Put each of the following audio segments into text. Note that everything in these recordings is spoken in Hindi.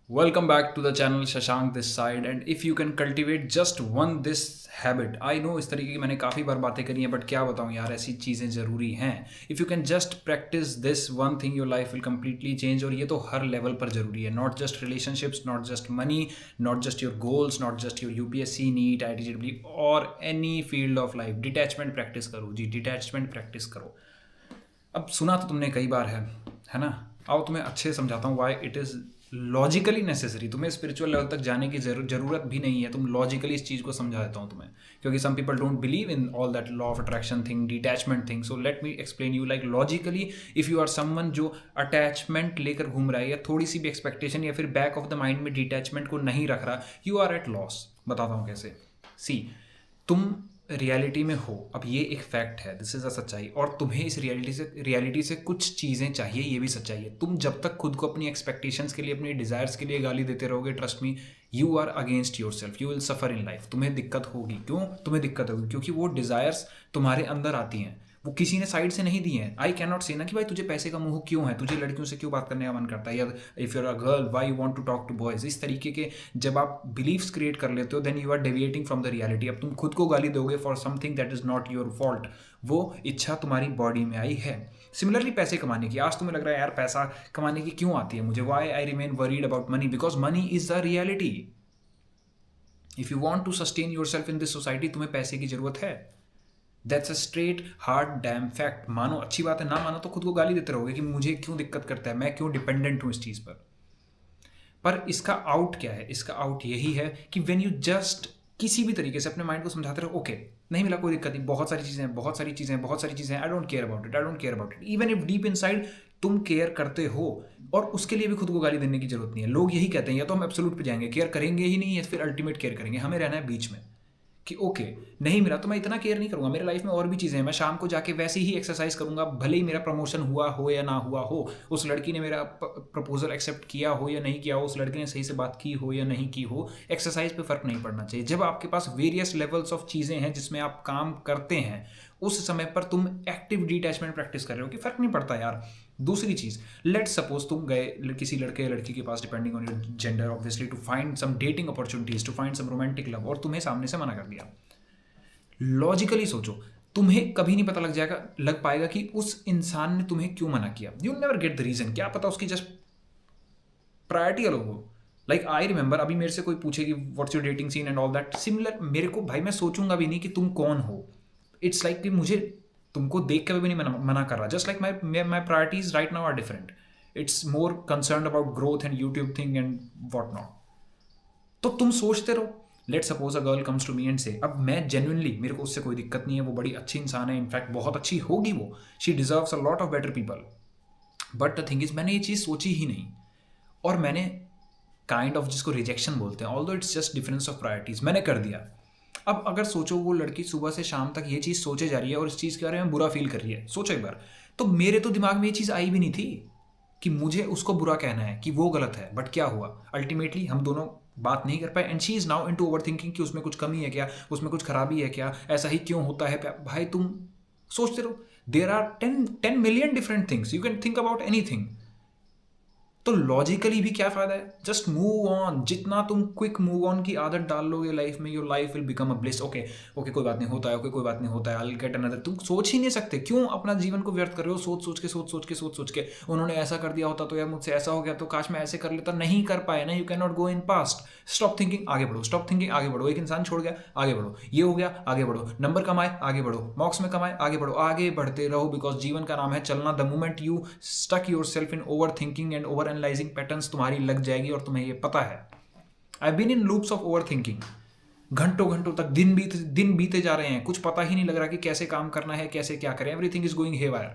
Welcome back to the channel Shashank this side and if you can cultivate just one this habit I know इस तरीके की मैंने काफ़ी बार बातें करी हैं बट क्या बताऊँ यार ऐसी चीज़ें ज़रूरी हैं if you can just practice this one thing your life will completely change और ये तो हर लेवल पर ज़रूरी है not just relationships not just money not just your goals not just your UPSC NEET IIT or any field of life detachment practice करो जी detachment practice करो। अब सुना तो तुमने कई बार है ना। आओ तुम्हें अच्छे से समझाता हूँ why it is logically necessary. तुम्हें स्पिरिचुअल लेवल तक जाने की ज़रूरत भी नहीं है, तुम लॉजिकली इस चीज़ को समझा देता हूँ तुम्हें, क्योंकि some people don't believe in all that law of attraction thing detachment thing. So let me explain you like logically if you are someone जो अटैचमेंट लेकर घूम रहा है या थोड़ी सी भी एक्सपेक्टेशन या फिर बैक ऑफ द माइंड में डिटैचमेंट को नहीं रख रहा, यू आर एट लॉस। बताता हूँ कैसे। सी, तुम रियलिटी में हो, अब ये एक फैक्ट है, दिस इज़ अ सच्चाई, और तुम्हें इस रियलिटी से कुछ चीज़ें चाहिए, ये भी सच्चाई है। तुम जब तक खुद को अपनी एक्सपेक्टेशंस के लिए, अपनी डिज़ायर्स के लिए गाली देते रहोगे, trust me you are against yourself, you will suffer in life. तुम्हें दिक्कत होगी। क्यों तुम्हें दिक्कत होगी? क्योंकि वो डिज़ायर्स तुम्हारे अंदर आती हैं, वो किसी ने साइड से नहीं दी हैं। आई कैन नॉट से ना कि भाई तुझे पैसे का मोह क्यों है, तुझे लड़कियों से क्यों बात करने का मन करता है, या if you're a girl why you want to talk to boys. इस तरीके के जब आप बिलीव्स क्रिएट कर लेते हो then you are deviating from the reality. अब तुम खुद को गाली दोगे for something that is not your fault. वो इच्छा तुम्हारी बॉडी में आई है। सिमिलरली पैसे कमाने की, आज तुम्हें लग रहा है यार पैसा कमाने की क्यों आती है मुझे, why I remain worried about money, because money is the reality. If you want to sustain yourself in this society, तुम्हें पैसे की ज़रूरत है। That's a straight hard damn fact. मानो अच्छी बात है, ना मानो तो खुद को गाली देते रहोगे कि मुझे क्यों दिक्कत करता है, मैं क्यों डिपेंडेंट हूँ इस चीज़ पर इसका आउट क्या है? इसका आउट यही है कि व्हेन यू जस्ट किसी भी तरीके से अपने माइंड को समझाते रहो, ओके नहीं मिला कोई दिक्कत नहीं, बहुत सारी चीज़ें हैं, बहुत सारी चीज़ें हैं, बहुत सारी चीज़ें हैं, I don't care about it, I don't care about it, even if deep inside तुम केयर करते हो। और उसके लिए भी खुद को गाली देने की जरूरत नहीं है। लोग यही कहते हैं या तो हम एब्सोल्यूट पे जाएंगे, केयर करेंगे ही नहीं, या फिर अल्टीमेट केयर करेंगे। हमें रहना है बीच में कि ओके नहीं मिला तो मैं इतना केयर नहीं करूंगा, मेरे लाइफ में और भी चीज़ें हैं, मैं शाम को जाके वैसे ही एक्सरसाइज करूंगा, भले ही मेरा प्रमोशन हुआ हो या ना हुआ हो, उस लड़की ने मेरा प्रपोजल एक्सेप्ट किया हो या नहीं किया हो, उस लड़के ने सही से बात की हो या नहीं की हो, एक्सरसाइज पे फ़र्क नहीं पड़ना चाहिए। जब आपके पास वेरियस लेवल्स ऑफ चीज़ें हैं जिसमें आप काम करते हैं, उस समय पर तुम एक्टिव डिटैचमेंट प्रैक्टिस कर रहे हो कि फ़र्क नहीं पड़ता यार। दूसरी चीज़, लेट सपोज तुम गए किसी लड़के या लड़की के पास, depending on your gender obviously, to find some dating opportunities, to find some romantic love, और तुम्हें सामने से मना कर दिया। लॉजिकली सोचो, तुम्हें कभी नहीं पता लग पाएगा कि उस इंसान ने तुम्हें क्यों मना किया। You never get the reason. क्या पता उसकी जस्ट प्रायोरिटी अलग हो। लाइक आई रिमेंबर, अभी मेरे से कोई पूछे कि what's your dating scene and all that, similar मेरे को भाई, मैं सोचूंगा भी नहीं कि तुम कौन हो। इट्स लाइक कि मुझे तुमको देख के भी नहीं मना कर रहा। Just like my priorities right now are different. It's more concern about growth and YouTube thing and what not. तो तुम सोचते रहो। Let suppose a girl comes to me and say, अब मैं जेन्युइनली, मेरे को उससे कोई दिक्कत नहीं है, वो बड़ी अच्छी इंसान है, इनफैक्ट बहुत अच्छी होगी वो, she deserves a lot of better people, but the thing is मैंने ये चीज़ सोची ही नहीं, और मैंने काइंड ऑफ, जिसको रिजेक्शन बोलते हैं, although it's just difference of priorities, मैंने कर दिया। अब अगर सोचो वो लड़की सुबह से शाम तक ये चीज़ सोचे जा रही है और इस चीज़ के बारे में बुरा फील कर रही है, सोचो एक बार। तो मेरे तो दिमाग में ये चीज़ आई भी नहीं थी कि मुझे उसको बुरा कहना है कि वो गलत है। बट क्या हुआ, अल्टीमेटली हम दोनों बात नहीं कर पाए and she is now into over thinking कि उसमें कुछ कमी है क्या, उसमें कुछ खराबी है क्या, ऐसा ही क्यों होता है। भाई तुम सोचते रहो, there are 10 million different things, you can think about anything. तो लॉजिकली भी क्या फायदा है, जस्ट मूव ऑन। जितना तुम क्विक मूव ऑन की आदत डाल लोगे लाइफ में, your life will become a bliss. Okay okay कोई बात नहीं होता है, ओके कोई बात नहीं होता है, आई विल गेट अनदर। तुम सोच ही नहीं सकते, क्यों अपना जीवन को व्यर्थ कर रहे हो सोच के उन्होंने ऐसा कर दिया होता तो यार मुझसे ऐसा हो गया तो काश मैं ऐसे कर लेता, नहीं कर पाए ना, you can not go in past. Stop thinking, आगे बढ़ो, स्टॉप थिंकिंग, आगे बढ़ो। एक इंसान छोड़ गया, आगे बढ़ो, ये हो गया, आगे बढ़ो, नंबर कमाए, आगे बढ़ो, मॉक्स में कमाए, आगे बढ़ो, आगे बढ़ते रहो, बिकॉज जीवन का नाम है चलना। The moment you stuck yourself in overthinking and overanalysing patterns, तुम्हारी लग जाएगी और तुम्हें ये पता है। I been in loops of overthinking, घंटों घंटों तक दिन बीते जा रहे हैं, कुछ पता ही नहीं लग रहा कि कैसे काम करना है, कैसे क्या करें, everything is going haywire.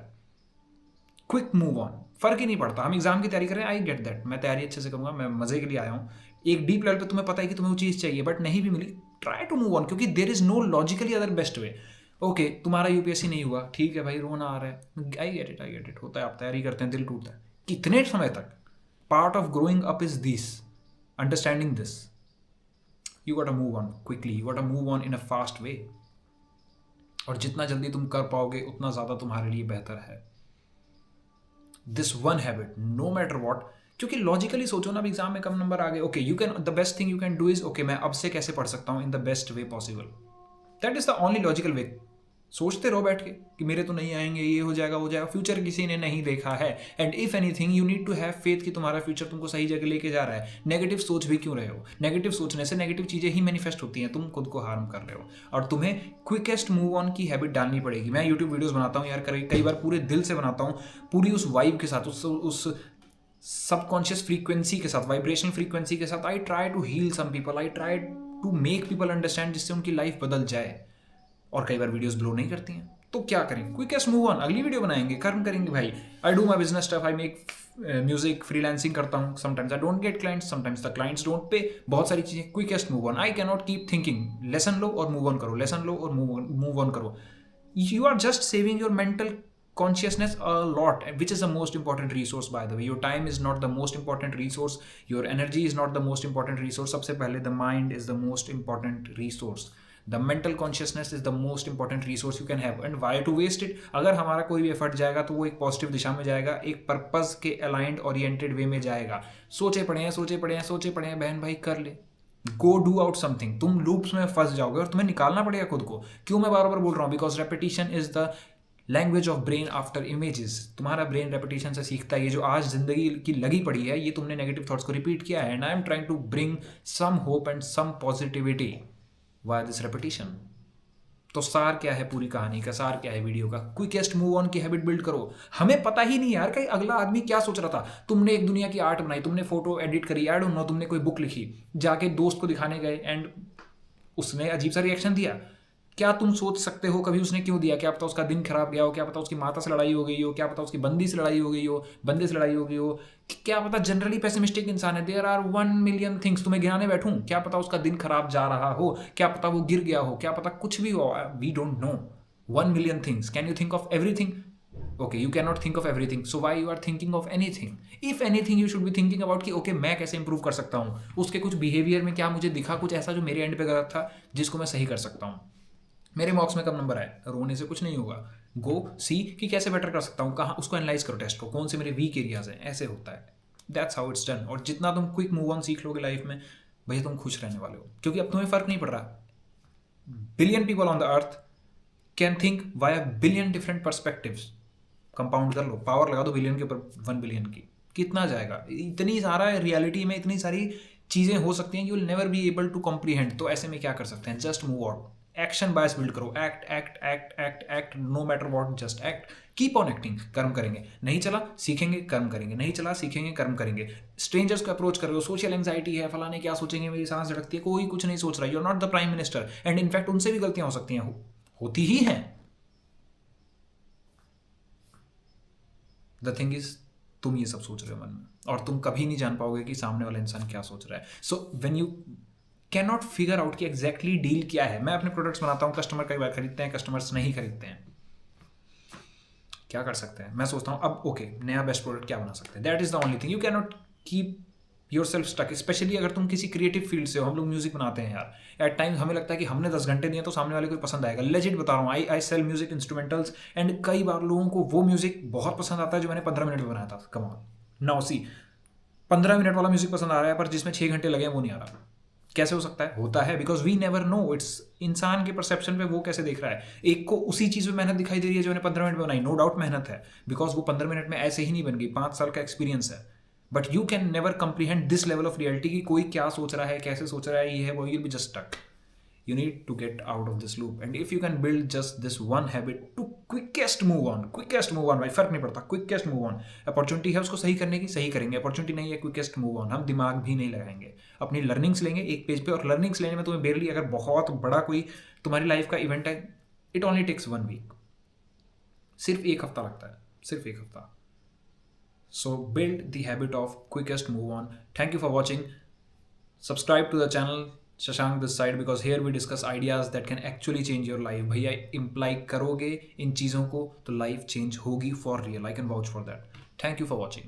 Quick move on, फर्क ही नहीं पड़ता। हम एग्जाम की तैयारी करें, आई गेट दैट, मैं तैयारी अच्छे से करूंगा, मैं मजे के लिए आया हूँ। एक डीप लेवल पे तुम्हें पता है कि तुम्हें वो चीज़ चाहिए बट नहीं भी मिली, ट्राई टू मूव ऑन, क्योंकि there is no logically other best way. Okay तुम्हारा यूपीएससी नहीं हुआ, ठीक है भाई, रोना आ रहा है, आई गेट इट, होता है, आप तैयारी करते हैं, दिल टूटता है, कितने समय तक। Part of growing up is this, understanding this. You got a move on quickly, you got a move on in a fast way, और जितना जल्दी तुम कर पाओगे उतना ज़्यादा तुम्हारे लिए बेहतर है। This one habit, no matter what, क्योंकि लॉजिकली सोचो ना, अब एग्जाम में कम नंबर आ गए, okay you can, the best thing you can do is okay मैं अब से कैसे पढ़ सकता हूँ in the best way possible. That is the only logical way. सोचते रहो बैठ के कि मेरे तो नहीं आएंगे, ये हो जाएगा वो जाएगा, फ्यूचर किसी ने नहीं देखा है। And if anything you need to have faith कि तुम्हारा फ्यूचर तुमको सही जगह लेके जा रहा है। नेगेटिव सोच भी क्यों रहे हो? नेगेटिव सोचने से नेगेटिव चीजें ही मैनिफेस्ट होती हैं, तुम खुद को हार्म कर रहे हो। और तुम्हें क्विकेस्ट मूव ऑन की हैबिट डालनी पड़ेगी। मैं यूट्यूब वीडियोस बनाता हूँ यार, कई बार पूरे दिल से बनाता हूँ, पूरी उस वाइब के साथ, उस सबकॉन्शियस फ्रीक्वेंसी के साथ, वाइब्रेशनल फ्रीक्वेंसी के साथ। I try to heal some people, I try to make people understand, जिससे उनकी लाइफ बदल जाए। और कई बार वीडियोस ब्लो नहीं करती हैं, तो क्या करें? क्विकेस्ट मूव ऑन, अगली वीडियो बनाएंगे, कर्म करेंगे भाई। I do my business stuff, I make music, freelancing करता हूँ। Sometimes I don't get clients, sometimes the clients don't pay, बहुत सारी चीजें। Quickest move on, I can not keep thinking. Lesson लो और मूव ऑन करो, लेसन लो और मूव ऑन करो। You are just saving your mental consciousness a lot, which is the most important resource, by the way. Your time is not the most important resource, your energy is not the most important resource. सबसे पहले the mind is the most important resource. The mental consciousness is the most important resource you can have. And why to waste it? अगर हमारा कोई भी एफर्ट जाएगा तो वो एक पॉजिटिव दिशा में जाएगा, एक पर्पस के अलाइंड ओरिएंटेड वे में जाएगा। सोचे पड़े हैं बहन भाई, कर ले। Go do out something. तुम लूप्स में फंस जाओगे और तुम्हें निकालना पड़ेगा खुद को। क्यों मैं बार बार बोल रहा हूँ? Because repetition is the language of brain after images. तुम्हारा ब्रेन रेपिटेशन से सीखता है। ये जो आज जिंदगी की लगी पड़ी है, ये तुमने नेगेटिव थॉट्स को रिपीट किया है। And I am trying to bring some hope and some positivity via this repetition. तो सार क्या है पूरी कहानी का? सार क्या है वीडियो का? क्विकेस्ट मूव ऑन की हैबिट बिल्ड करो। हमें पता ही नहीं यार कि अगला आदमी क्या सोच रहा था। तुमने एक दुनिया की आर्ट बनाई, तुमने फोटो एडिट करी, आई डोंट नो, तुमने कोई बुक लिखी, जाके दोस्त को दिखाने गए एंड उसने अजीब सा रिएक्शन दिया। क्या तुम सोच सकते हो कभी उसने क्यों दिया? क्या पता उसका दिन खराब गया हो, क्या पता उसकी माता से लड़ाई हो गई हो, क्या पता उसकी बंदी से लड़ाई हो गई हो, बंदे से लड़ाई हो गई हो, क्या पता जनरली पेसिमिस्टिक इंसान है। There are 1 million things. तुम्हें गिनाने बैठूं, क्या पता उसका दिन खराब जा रहा हो, क्या पता वो गिर गया हो, क्या पता कुछ भी हो। We don't know. 1 million things. Can you think of everything? Okay, you cannot think of everything, so why you are thinking of anything? If anything, you should be thinking about कि okay, मैं कैसे improve कर सकता हूँ, उसके कुछ बिहेवियर में क्या मुझे दिखा कुछ ऐसा जो मेरे एंड पे गलत था, जिसको मैं सही कर सकता हूँ। मेरे मॉक्स में कम नंबर आए, रोने से कुछ नहीं होगा। गो सी कि कैसे बेटर कर सकता हूँ, कहाँ, उसको एनालाइज करो, टेस्ट को, कौन से मेरे वीक एरियाज हैं। ऐसे होता है, दैट्स हाउ इट्स डन। और जितना तुम क्विक मूव ऑन सीख लोगे लाइफ में, भैया तुम खुश रहने वाले हो, क्योंकि अब तुम्हें फर्क नहीं पड़ रहा। Billion people on the earth can think via billion different perspectives. Compound कर लो, पावर लगा दो बिलियन के ऊपर 1 बिलियन की, कितना जाएगा? इतनी सारा रियलिटी में इतनी सारी चीज़ें हो सकती हैं, you will never be able to comprehend. तो ऐसे में क्या कर सकते हैं? Just move out. Action bias build करो। Act act act act act, no matter what, just act. Keep on acting. कर्म करेंगे, नहीं चला सीखेंगे, कर्म करेंगे, नहीं चला सीखेंगे, कर्म करेंगे। स्ट्रेंजर्स को अप्रोच कर रहे हो, सोशल एंग्जाइटी है, फलाने क्या सोचेंगे, मेरी सांस झड़कती है, कोई कुछ नहीं सोच रहा। You are not the prime minister. And in fact उनसे भी गलतियां हो सकती हैं, होती ही हैं। द थिंग इज, तुम ये सब सोच रहे हो मन में, और तुम कभी नहीं जान पाओगे कि सामने वाला इंसान क्या सोच रहा है। So when you can not figure out कि एग्जैक्टली डील क्या है। मैं अपने प्रोडक्ट्स बनाता हूँ, कस्टमर कई बार खरीदते हैं, कस्टमर्स नहीं खरीदते हैं, क्या कर सकते हैं? मैं सोचता हूँ अब ओके, नया बेस्ट प्रोडक्ट क्या बना सकते हैं। That is the only thing. You can not keep yourself stuck, especially अगर तुम किसी क्रिएटिव फील्ड से हो। हम लोग म्यूजिक बनाते हैं यार, एट टाइम हमें लगता है कि हमने 10 घंटे दिए तो सामने वाले को पसंद आएगा। लेजिट बता रहा हूँ, आई सेल म्यूजिक इंस्ट्रूमेंटल्स, एंड कई बार लोगों को वो म्यूजिक बहुत पसंद आता है जो मैंने 15 मिनट में बनाया था। Come on now see, 15 minute वाला म्यूजिक पसंद आ रहा है, पर जिसमें 6 घंटे लगे वो नहीं आ रहा। कैसे हो सकता है? होता है because we never know. It's इंसान के परसेप्शन पे वो कैसे देख रहा है। एक को उसी चीज़ में मेहनत दिखाई दे रही है जो मैंने 15 मिनट में बनाई, नो डाउट मेहनत है, बिकॉज वो 15 मिनट में ऐसे ही नहीं बन गई, 5 साल का एक्सपीरियंस है। But you can never comprehend this level of reality कि कोई क्या सोच रहा है, कैसे सोच रहा है, ये है वो, you will be just stuck. You need to get out of this loop, and if you can build just this one habit to quickest move on भाई, फर्क नहीं पड़ता, quickest move on। अपॉर्चुनिटी है उसको सही करने की, सही करेंगे। अपॉर्चुनिटी नहीं है, quickest move on। हम दिमाग भी नहीं लगाएंगे, अपनी लर्निंग्स लेंगे एक पेज पे, और लर्निंग्स लेने में तुम्हें बेरली, अगर बहुत बड़ा कोई तुम्हारी लाइफ का इवेंट है, इट ओनली टेक्स 1 वीक, सिर्फ 1 हफ्ता लगता है, सिर्फ 1 हफ्ता। So build the habit of quickest move on. Thank you for watching. Subscribe to the channel Shashank this side, because here we discuss ideas that can actually change your life. भैया इम्प्लाई करोगे इन चीज़ों को तो लाइफ चेंज होगी for real, I can vouch for that. Thank you for watching.